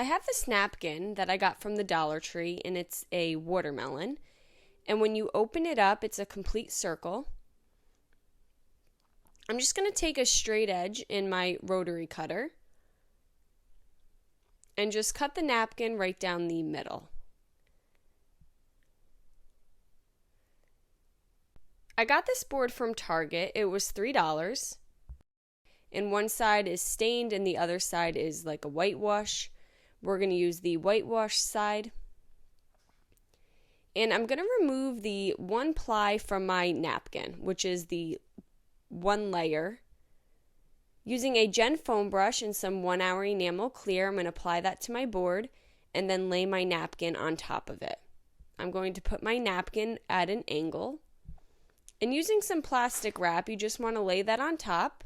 I have this napkin that I got from the Dollar Tree, and it's a watermelon. And when you open it up, it's a complete circle. I'm just going to take a straight edge in my rotary cutter and just cut the napkin right down the middle. I got this board from Target. It was $3. And one side is stained and the other side is like a whitewash. We're going to use the whitewash side. And I'm going to remove the one ply from my napkin, which is the one layer. Using a Gen foam brush and some 1 hour enamel clear, I'm going to apply that to my board and then lay my napkin on top of it. I'm going to put my napkin at an angle. And using some plastic wrap, you just want to lay that on top.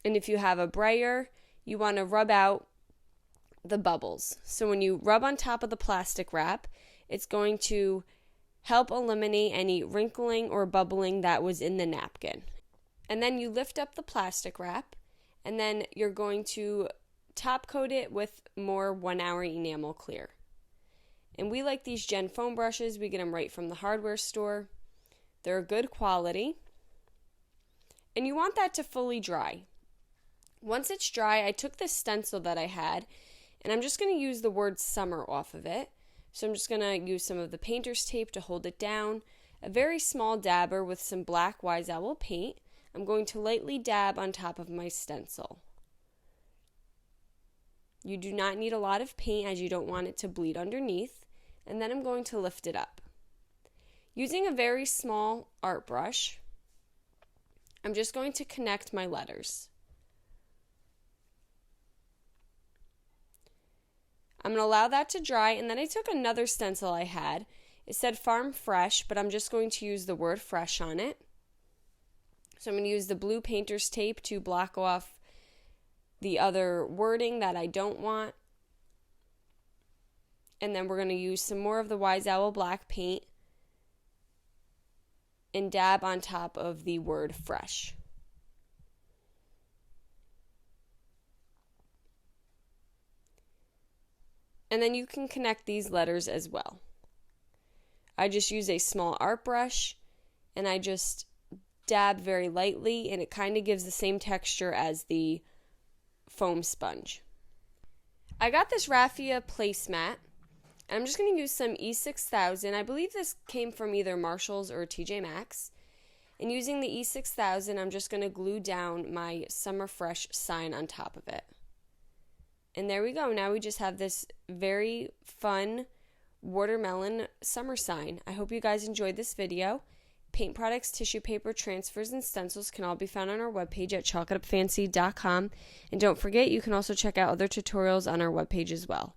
And if you have a brayer, you want to rub out the bubbles. So when you rub on top of the plastic wrap, it's going to help eliminate any wrinkling or bubbling that was in the napkin. And then you lift up the plastic wrap, and then you're going to top coat it with more 1 hour enamel clear. And we like these Gen foam brushes. We get them right from the hardware store. They're good quality. And you want that to fully dry. Once it's dry, I took this stencil that I had, and I'm just going to use the word summer off of it. So I'm just going to use some of the painter's tape to hold it down, a very small dabber with some black Wise Owl paint. I'm going to lightly dab on top of my stencil. You do not need a lot of paint as you don't want it to bleed underneath. And then I'm going to lift it up. Using a very small art brush, I'm just going to connect my letters. I'm going to allow that to dry, and then I took another stencil I had. It said Farm Fresh, but I'm just going to use the word fresh on it. So I'm going to use the blue painter's tape to block off the other wording that I don't want. And then we're going to use some more of the Wise Owl black paint and dab on top of the word fresh. And then you can connect these letters as well. I just use a small art brush and I just dab very lightly, and it kind of gives the same texture as the foam sponge. I got this raffia placemat, and I'm just going to use some E6000. I believe this came from either Marshalls or TJ Maxx. And using the E6000, I'm just going to glue down my Summer Fresh sign on top of it. And there we go. Now we just have this very fun watermelon summer sign. I hope you guys enjoyed this video. Paint products, tissue paper, transfers, and stencils can all be found on our webpage at chalkitupfancy.com. And don't forget, you can also check out other tutorials on our webpage as well.